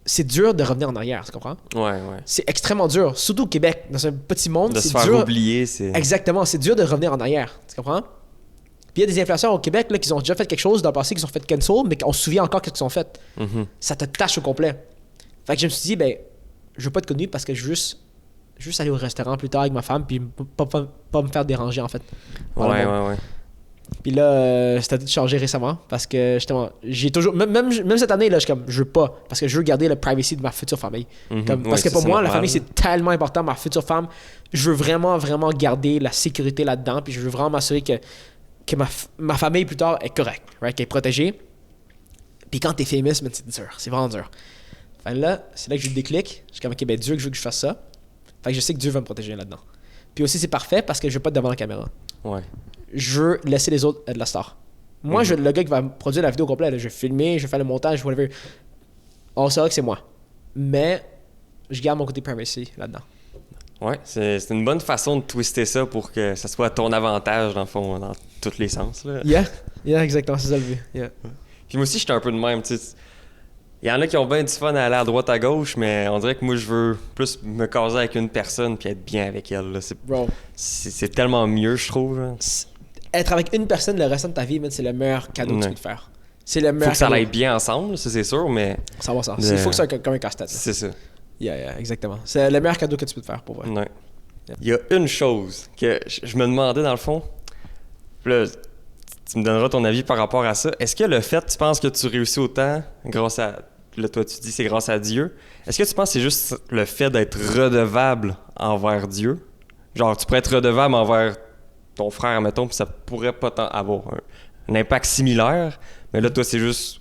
c'est dur de revenir en arrière, tu comprends? Ouais. C'est extrêmement dur, surtout au Québec, dans un petit monde. De c'est se faire dur. oublier, c'est... Exactement, c'est dur de revenir en arrière, tu comprends? Puis il y a des influenceurs au Québec là, qui ont déjà fait quelque chose dans le passé, qui sont fait cancel, mais qu'on se souvient encore de ce qu'ils ont fait. Ça te tâche au complet. Fait que je me suis dit, ben, je veux pas être connu parce que je veux juste aller au restaurant plus tard avec ma femme, puis pas me faire déranger, en fait. Ouais. Puis là, ça a tout changé récemment parce que justement, j'ai toujours. Même cette année, là, je veux pas. Parce que je veux garder la privacy de ma future famille. Parce que pour moi, la famille, c'est tellement important. Ma future femme, je veux vraiment, vraiment garder la sécurité là-dedans. Puis je veux vraiment m'assurer que ma famille plus tard est correcte, right? Qu'elle est protégée. Puis quand t'es famous, man, c'est dur. C'est vraiment dur. Fait que là, c'est là que j'ai le déclic. Je suis comme, ok, ben Dieu, que je veux que je fasse ça. Fait que je sais que Dieu va me protéger là-dedans. Puis aussi, c'est parfait parce que je veux pas être devant la caméra. Ouais. Je veux laisser les autres être la star. Moi, le gars qui va produire la vidéo complète, là, je vais filmer, je vais faire le montage, whatever. On saura que c'est moi. Mais je garde mon côté privacy là-dedans. Ouais, c'est une bonne façon de twister ça pour que ça soit à ton avantage, dans le fond, dans tous les sens. Là. Yeah, exactement, c'est ça le but. Yeah. Puis moi aussi, j'étais un peu de même, tu sais. Il y en a qui ont bien du fun à aller à droite à gauche, mais on dirait que moi, je veux plus me caser avec une personne puis être bien avec elle. Là. C'est tellement mieux, je trouve. Là. Être avec une personne le restant de ta vie, c'est le meilleur cadeau que tu peux te faire. C'est le meilleur faut que ça cadeau. aille bien ensemble, ça c'est sûr, mais... Ça va ça. Il faut que ça soit comme un casse-tête. C'est ça. Yeah, exactement. C'est le meilleur cadeau que tu peux te faire, pour vrai. Ouais. Yeah. Il y a une chose que je me demandais dans le fond, là, tu me donneras ton avis par rapport à ça. Est-ce que le fait, tu penses que tu réussis autant grâce à... Là, toi, tu dis c'est grâce à Dieu. Est-ce que tu penses que c'est juste le fait d'être redevable envers Dieu? Genre, tu pourrais être redevable envers ton frère, mettons, puis ça pourrait pas avoir un impact similaire. Mais là, toi, c'est juste...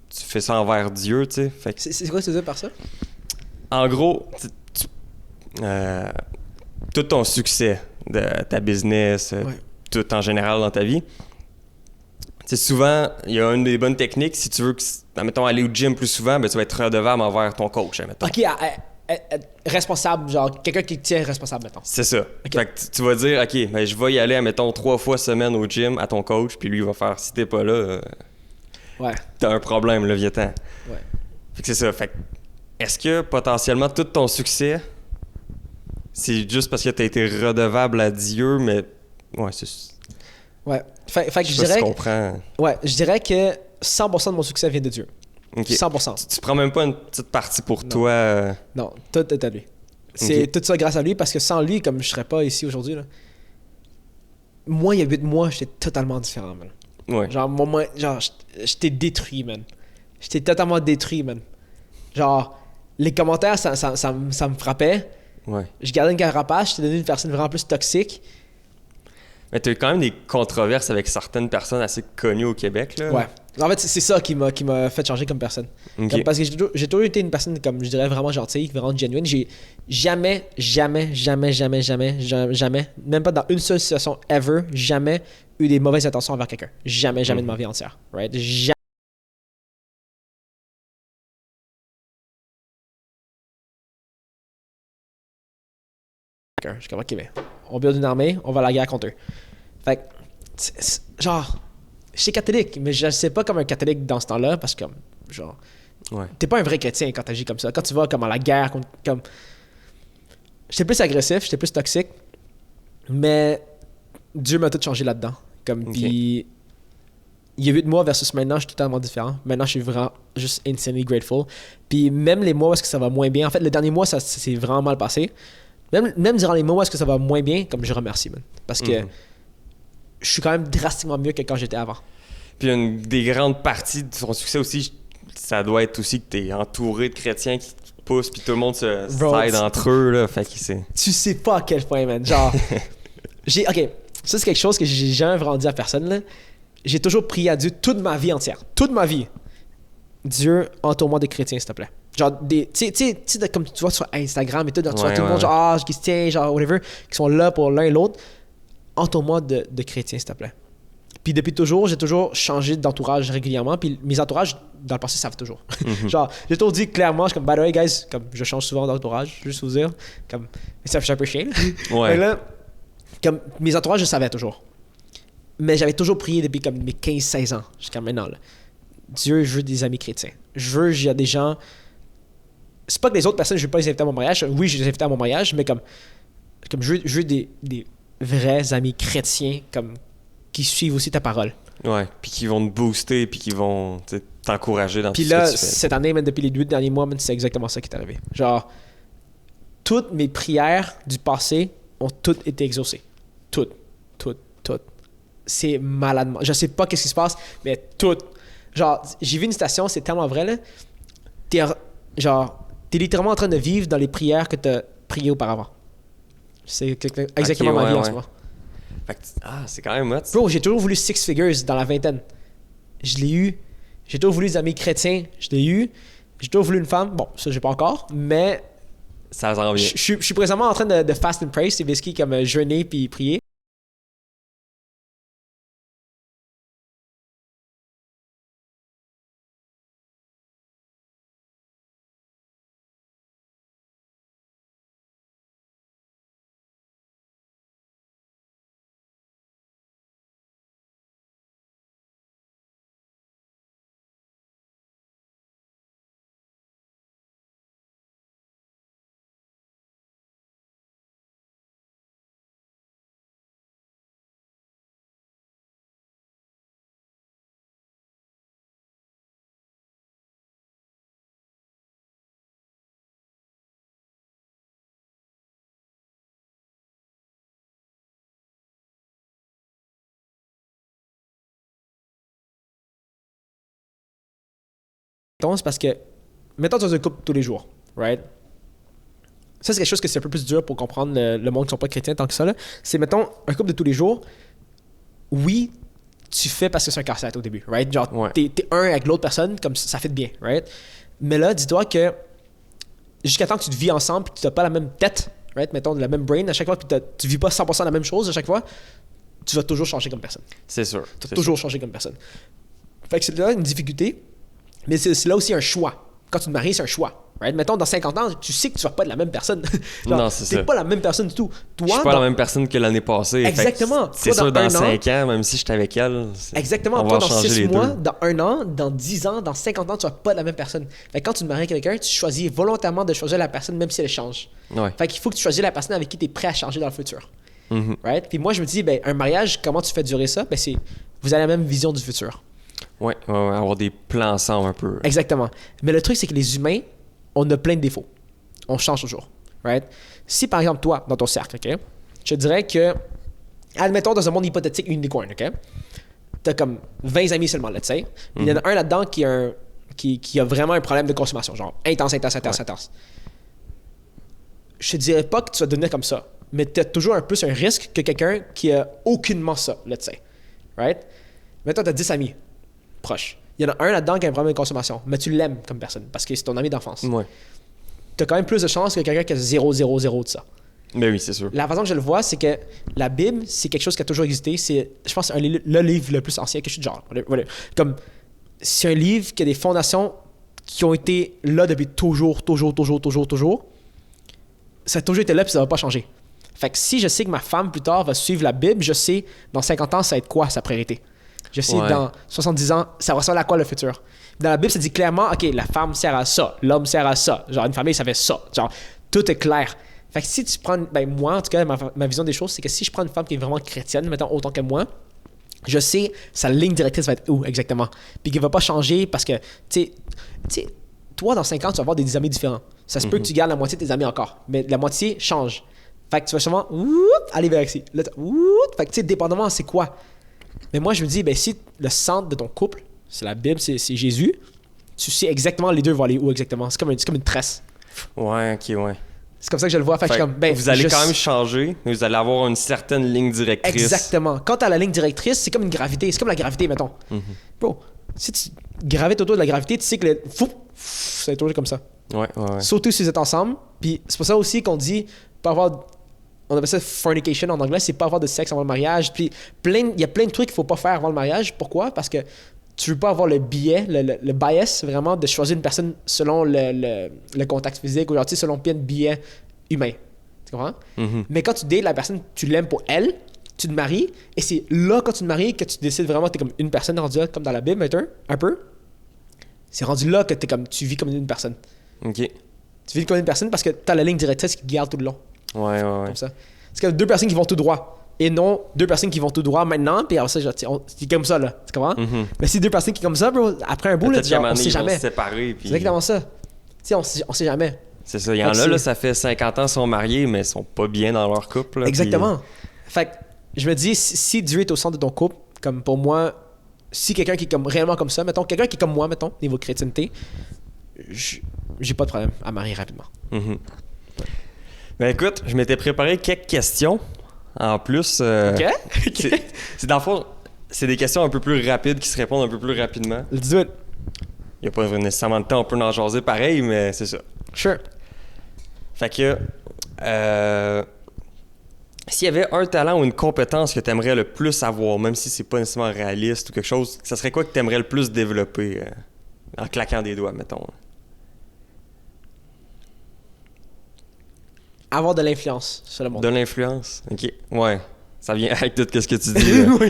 Tu fais ça envers Dieu, tu sais. Fait que... C'est quoi que tu veux dire par ça? En gros, tout ton succès de ta business, tout en général dans ta vie, c'est souvent, il y a une des bonnes techniques, si tu veux, mettons, aller au gym plus souvent, ben, tu vas être redevable envers ton coach, mettons. OK, responsable, genre quelqu'un qui te tient responsable, mettons. C'est ça. Okay. Fait que tu vas dire, OK, ben, je vais y aller, mettons, 3 fois semaine au gym à ton coach, puis lui, il va faire, si t'es pas là, t'as un problème, là, viens-t'en. Ouais. Fait que c'est ça. Fait que, est-ce que potentiellement tout ton succès, c'est juste parce que t'as été redevable à Dieu, mais ouais, c'est... Ouais. Fait que je dirais... Ouais, je dirais que 100% de mon succès vient de Dieu. Okay. 100%. Tu prends même pas une petite partie pour toi? Non, tout est à lui. C'est tout ça grâce à lui, parce que sans lui, comme je serais pas ici aujourd'hui, là, moi, il y a 8 mois, j'étais totalement différent, man. Ouais. Genre, j'étais détruit, man. J'étais totalement détruit, man. Genre, les commentaires, ça me frappait. Ouais. Je gardais une carapace, j'étais devenu une personne vraiment plus toxique. Mais t'as eu quand même des controverses avec certaines personnes assez connues au Québec, là. Ouais. En fait, c'est ça qui m'a fait changer comme personne. Okay. Comme, parce que j'ai toujours été une personne, comme je dirais, vraiment gentille, vraiment genuine. J'ai jamais, même pas dans une seule situation ever, jamais eu des mauvaises intentions envers quelqu'un. Jamais de ma vie entière. Right? Jamais. Je suis comme, ok, ben, on build une armée, on va à la guerre contre eux. Fait que, genre, j'étais catholique, mais je sais pas comme un catholique dans ce temps-là, parce que, genre, t'es pas un vrai chrétien quand t'agis comme ça. Quand tu vas comme à la guerre, comme... J'étais plus agressif, j'étais plus toxique, mais Dieu m'a tout changé là-dedans. Comme, Ok. puis, il y a 8 mois versus maintenant, je suis totalement différent. Maintenant, je suis vraiment juste insanely grateful. Puis même les mois où est-ce que ça va moins bien, en fait, le dernier mois, ça s'est vraiment mal passé. Même durant les mois où est-ce que ça va moins bien, comme je remercie, man. Parce que je suis quand même drastiquement mieux que quand j'étais avant. Puis une des grandes parties de son succès aussi, ça doit être aussi que t'es entouré de chrétiens qui te poussent, puis tout le monde s'aide entre eux, là. Fait que c'est... Tu sais pas à quel point, man. Genre, OK, ça c'est quelque chose que j'ai jamais vraiment dit à personne, là. J'ai toujours prié à Dieu toute ma vie entière. Toute ma vie. Dieu, entoure-moi de chrétiens, s'il te plaît. Genre, tu sais, comme tu vois sur Instagram et tout, tu vois tout le monde, genre, qui se tient, genre, whatever, qui sont là pour l'un et l'autre. Entoure-moi de chrétiens, s'il te plaît. Puis depuis toujours, j'ai toujours changé d'entourage régulièrement. Puis mes entourages, dans le passé, savent toujours. Genre, j'ai toujours dit clairement, je suis comme, by the way, guys, comme je change souvent d'entourage, juste vous dire. Comme, mais ça fait un peu chiant. Ouais. Mais là, comme mes entourages, je savais toujours. Mais j'avais toujours prié depuis comme mes 15-16 ans jusqu'à maintenant. Là. Dieu, je veux des amis chrétiens. Il y a des gens... C'est pas que les autres personnes, je veux pas les inviter à mon mariage. Oui, je les invite à mon mariage, mais comme je veux des vrais amis chrétiens comme qui suivent aussi ta parole. Ouais, puis qui vont te booster, puis qui vont t'encourager dans puis tout là, ce que tu fais. cette année, même depuis les 8 derniers mois, c'est exactement ça qui est arrivé. Genre, toutes mes prières du passé ont toutes été exaucées. Toutes. C'est malade. Je sais pas qu'est-ce qui se passe, mais toutes. Genre, j'ai vu une citation, c'est tellement vrai, là. T'es littéralement en train de vivre dans les prières que t'as priées auparavant. C'est exactement ma vie en ce moment. Fait que, c'est quand même hot. Bro, j'ai toujours voulu 6 figures dans la vingtaine. Je l'ai eu. J'ai toujours voulu des amis chrétiens. Je l'ai eu. J'ai toujours voulu une femme. Bon, ça, j'ai pas encore, mais... Ça s'en vient. Je suis présentement en train de fast and pray. C'est basically comme jeûner puis prier. C'est parce que, mettons dans un couple tous les jours, right? Ça, c'est quelque chose que c'est un peu plus dur pour comprendre le monde qui ne sont pas chrétiens tant que ça. Là. C'est, mettons, un couple de tous les jours, oui, tu fais parce que c'est un casse-tête au début, right? Genre, t'es un avec l'autre personne, comme ça fait de bien, right? Mais là, dis-toi que jusqu'à temps que tu te vis ensemble et que tu n'as pas la même tête, right? Mettons, la même brain à chaque fois, puis tu ne vis pas 100% la même chose à chaque fois, tu vas toujours changer comme personne. C'est sûr. Tu vas toujours changer comme personne. Fait que c'est là une difficulté, mais c'est là aussi un choix. Quand tu te maries, c'est un choix. Right? Mettons, dans 50 ans, tu sais que tu vas pas être la même personne. Genre, non, c'est ça. T'es pas la même personne du tout. Toi, je suis pas la même personne que l'année passée. Exactement. C'est sûr, dans 5 ans, même si j'étais avec elle, exactement. Toi, dans 6 mois, dans 1 an, dans 10 ans, dans 50 ans, tu vas pas être la même personne. Fait que quand tu te maries avec quelqu'un, tu choisis volontairement de choisir la personne, même si elle change. Ouais. Fait qu'il faut que tu choisisses la personne avec qui tu es prêt à changer dans le futur. Mm-hmm. Right? Puis moi, je me dis, ben, un mariage, comment tu fais durer ça? Ben, c'est vous avez la même vision du futur. Ouais, avoir des plans ensemble un peu. Exactement. Mais le truc, c'est que les humains, on a plein de défauts. On change toujours. Right? Si, par exemple, toi, dans ton cercle, OK, je te dirais que, admettons, dans un monde hypothétique unicorn, OK, t'as comme 20 amis seulement, là, tu sais. Il y en a un là-dedans qui a vraiment un problème de consommation, genre intense. Je te dirais pas que tu vas devenir comme ça, mais tu as toujours un peu un risque que quelqu'un qui a aucunement ça, là, tu sais. Right? Maintenant, tu as 10 amis proches. Il y en a un là-dedans qui a un problème de consommation, mais tu l'aimes comme personne parce que c'est ton ami d'enfance. Ouais. Tu as quand même plus de chances que quelqu'un qui a 0 de ça. Ben oui, c'est sûr. La façon que je le vois, c'est que la Bible, c'est quelque chose qui a toujours existé. C'est, je pense, le livre le plus ancien, quelque chose de genre. Voilà. Comme, c'est un livre qui a des fondations qui ont été là depuis toujours. Ça a toujours été là puis ça va pas changer. Fait que si je sais que ma femme plus tard va suivre la Bible, je sais dans 50 ans, ça va être quoi sa priorité. Je sais dans 70 ans, ça ressemble à quoi le futur. Dans la Bible, ça dit clairement, OK, la femme sert à ça, l'homme sert à ça. Genre, une famille, ça fait ça. Genre, tout est clair. Fait que si tu prends, ben moi, en tout cas, ma vision des choses, c'est que si je prends une femme qui est vraiment chrétienne, mettons autant que moi, je sais sa ligne directrice va être où exactement. Puis qu'il va pas changer parce que, tu sais, toi, dans 5 ans, tu vas avoir des amis différents. Ça se peut que tu gardes la moitié de tes amis encore, mais la moitié change. Fait que tu vas sûrement aller vers ici. Là, fait que tu sais, dépendamment, c'est quoi. Mais moi, je me dis, ben si le centre de ton couple, c'est la Bible, c'est Jésus, tu sais exactement les deux vont aller où exactement. C'est comme une tresse. Ouais, ok, ouais. C'est comme ça que je le vois. Fait que je suis comme, ben, vous allez quand même changer, mais vous allez avoir une certaine ligne directrice. Exactement. Quand tu as la ligne directrice, c'est comme une gravité. C'est comme la gravité, mettons. Bro, si tu gravites autour de la gravité, tu sais que ça va toujours comme ça. Ouais. Surtout si vous êtes ensemble. Puis c'est pour ça aussi qu'on dit pas avoir. On appelle ça fornication en anglais, c'est pas avoir de sexe avant le mariage. Puis il y a plein de trucs qu'il faut pas faire avant le mariage. Pourquoi? Parce que tu veux pas avoir le biais, le bias vraiment de choisir une personne selon le contact physique ou genre, selon plein de biais humains. Tu comprends? Mais quand tu dates la personne, tu l'aimes pour elle, tu te maries, et c'est là quand tu te maries que tu décides vraiment que t'es comme une personne rendue là, comme dans la Bible, un peu. C'est rendu là que tu vis comme une personne. Ok. Tu vis comme une personne parce que t'as la ligne directrice qui te garde tout le long. Ouais. Comme ça. C'est comme 2 personnes qui vont tout droit. Et non 2 personnes qui vont tout droit maintenant, puis après ça, c'est comme ça, là. Tu comprends? Mais si 2 personnes qui sont comme ça, bro, après un bout, là, genre, on sait jamais. Se séparer, puis... C'est exactement ça. Tu sais, on sait jamais. C'est ça. Il y en a, là, ça fait 50 ans qu'ils sont mariés, mais ils sont pas bien dans leur couple. Là, exactement. Puis... Fait que je me dis, si Dieu est au centre de ton couple, comme pour moi, si quelqu'un qui est comme réellement comme ça, mettons, quelqu'un qui est comme moi, mettons, niveau chrétienté, j'ai pas de problème à marier rapidement. Ben écoute, je m'étais préparé quelques questions. En plus, OK. c'est dans le fond, c'est des questions un peu plus rapides qui se répondent un peu plus rapidement. Let's do it. Il n'y a pas nécessairement de temps, on peut en jaser pareil, mais c'est ça. Sure. Fait que, s'il y avait un talent ou une compétence que tu aimerais le plus avoir, même si c'est pas nécessairement réaliste ou quelque chose, ça serait quoi que tu aimerais le plus développer en claquant des doigts, mettons? Avoir de l'influence sur le monde. De l'influence? Ok. Ouais. Ça vient avec tout ce que tu dis. Oui.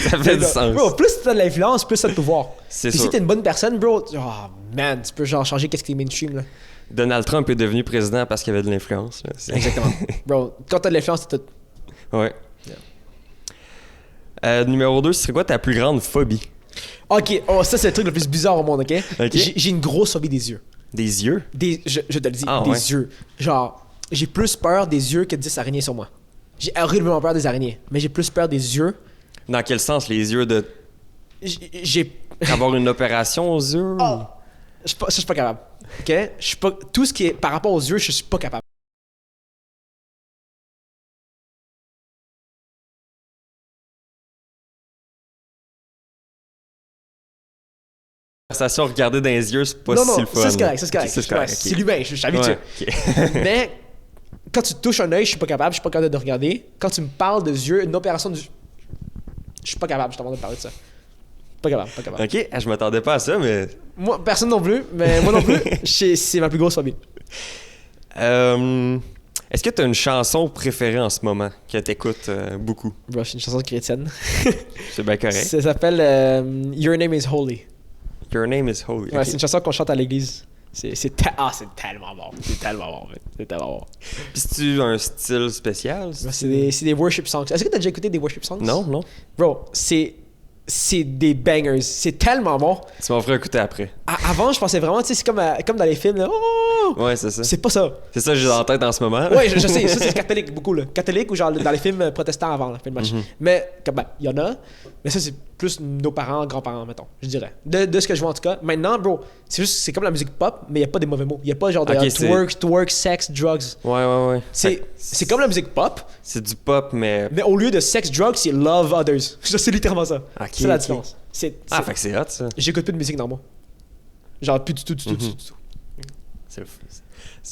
Ça fait du sens. Bro, plus tu as de l'influence, plus tu as de pouvoir. C'est Puis sûr. si t'es une bonne personne, bro, oh man, tu peux genre changer qu'est-ce qui est mainstream, là. Donald Trump est devenu président parce qu'il avait de l'influence. Là. Exactement. Bro, quand t'as de l'influence, c'est tout. Ouais. Numéro 2, ce serait quoi ta plus grande phobie? Ok, oh, ça c'est le truc le plus bizarre au monde, ok? Ok. J'ai une grosse phobie des yeux. Des yeux? Je te le dis, Ah, des ouais. yeux. Genre, j'ai plus peur des yeux que de 10 araignées sur moi. J'ai horriblement peur des araignées, mais j'ai plus peur des yeux. Dans quel sens? Les yeux de... J'ai... Avoir une opération aux yeux? Oh, je suis pas capable. Ok? Je suis pas... Tout ce qui est par rapport aux yeux, je suis pas capable. Conversation, regarder dans les yeux, c'est pas Non, si le fun. ça c'est correct, ça c'est correct. C'est correct, C'est ok. l'humain, je suis habitué. Ouais, ok. Mais quand tu touches un œil, je suis pas capable de regarder. Quand tu me parles des yeux, une opération du... Je suis pas capable, je t'en demande de parler de ça. Pas capable. Ok, je m'attendais pas à ça, mais... Moi, personne non plus, mais moi non plus, c'est ma plus grosse phobie. Est-ce que tu as une chanson préférée en ce moment que t'écoutes beaucoup? Bro, c'est une chanson chrétienne. C'est bien correct. Ça s'appelle Your Name is Holy. Your name is holy. Ouais, Ok. c'est une chanson qu'on chante à l'église. C'est tellement bon. C'est tellement bon. C'est tellement bon. Puis c'est-tu un style spécial? C'est des worship songs. Est-ce que t'as déjà écouté des worship songs? Non. Bro, c'est des bangers. C'est tellement bon. Tu m'en feras écouter après. Avant, je pensais vraiment, tu sais, c'est comme dans les films. Là. Oh! Ouais, c'est ça. C'est pas ça. C'est ça que j'ai en tête en ce moment. Ouais, je sais. Ça, c'est catholique, beaucoup. Là. Catholique ou genre dans les films protestants avant, là, film match. Mais, comme, ben, il y en a. Mais ça, c'est plus nos parents, grands-parents, mettons, je dirais. De ce que je vois en tout cas. Maintenant, bro, c'est comme la musique pop, mais il n'y a pas des mauvais mots. Il n'y a pas genre de Ok, twerk, sex, drugs. Ouais. C'est comme la musique pop, C'est du pop, mais... mais au lieu de sex, drugs, c'est love others. C'est littéralement ça. Ok, C'est la ok. différence. Ah, fait que c'est hot, ça. J'écoute plus de musique normale. Genre, plus du tout. C'est fou.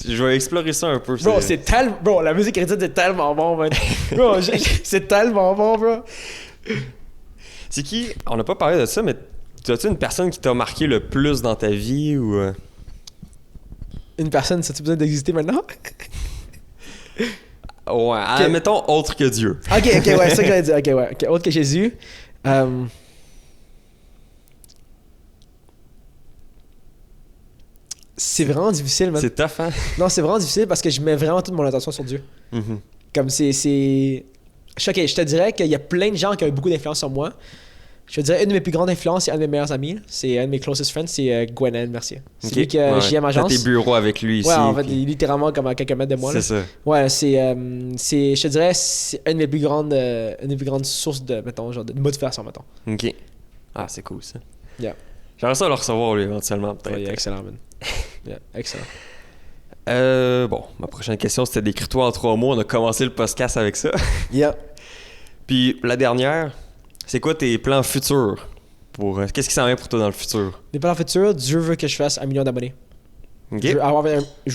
Je vais explorer ça un peu. Bro, c'est tellement... Bro, la musique chrétienne, c'est tellement bon, man. Bro, c'est tellement bon, bro. C'est qui? On n'a pas parlé de ça, mais as-tu une personne qui t'a marqué le plus dans ta vie ou... Une personne, ça a-tu besoin d'exister maintenant? Ouais, mettons autre que Dieu. Ok, ouais, c'est ça que j'allais dire. Ok, ouais. Ok, autre que Jésus. C'est vraiment difficile, man. C'est tough, hein? Non, c'est vraiment difficile parce que je mets vraiment toute mon attention sur Dieu. Comme c'est Ok, je te dirais qu'il y a plein de gens qui ont eu beaucoup d'influence sur moi. Je te dirais, une de mes plus grandes influences, c'est un de mes meilleurs amis. C'est un de mes closest friends, c'est Gwenan Mercier. C'est lui que j'y ai ma agence. T'as tes bureaux avec lui ici. Ouais, en fait, il est littéralement comme à quelques mètres de moi. C'est ça. Ouais, je te dirais, c'est une des plus grandes sources de, mettons, genre de motivation, mettons. Ok. Ah, c'est cool ça. Yeah. J'aimerais ça le recevoir lui éventuellement, peut-être. Ouais, excellent, man. Yeah, excellent. Bon, ma prochaine question, c'était d'écrire-toi en 3 mots. On a commencé le podcast avec ça. Yeah. Puis la dernière, c'est quoi tes plans futurs? Qu'est-ce qui s'en vient pour toi dans le futur? Mais pour le futur, Dieu veut que je fasse 1 million d'abonnés. Ok. Je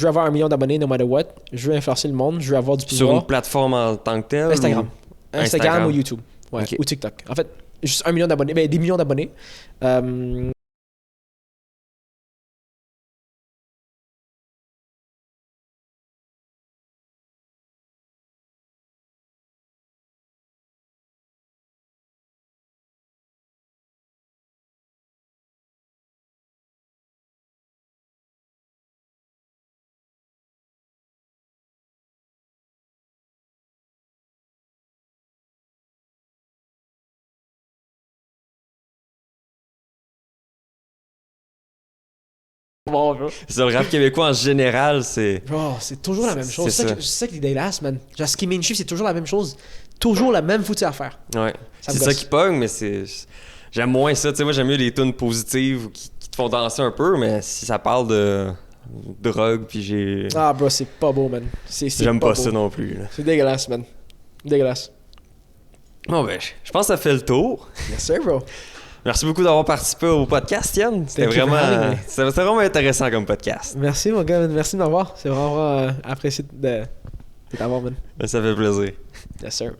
veux avoir 1 million d'abonnés no matter what. Je veux influencer le monde. Je veux avoir du pouvoir. Sur une plateforme en tant que telle? Instagram. Ou... Instagram ou YouTube. Ouais, Ok. ou TikTok. En fait, juste 1 million d'abonnés. Ben, des millions d'abonnés. C'est le rap québécois en général, c'est... Bro, c'est toujours la même chose. c'est C'est ça qui est dégueulasse, man. Genre, ce qui m'énerve, c'est toujours la même chose. Toujours la même foutue affaire. Ouais. Ça C'est me ça gosse. qui pogne, mais c'est... J'aime moins ça. Tu sais, moi, j'aime mieux les tunes positives qui te font danser un peu, mais si ça parle de drogue, puis j'ai... Ah, bro, c'est pas beau, man. J'aime pas beau. ça non plus, là. C'est dégueulasse, man. Dégueulasse. Bon, ben, je pense que ça fait le tour. Yes, sir, bro. Merci beaucoup d'avoir participé au podcast, Yann. C'était Thank you for having me. vraiment intéressant comme podcast. Merci, mon gars, man. Merci de m'avoir. C'est vraiment apprécié de t'avoir, man. Ça fait plaisir. Yes, sir.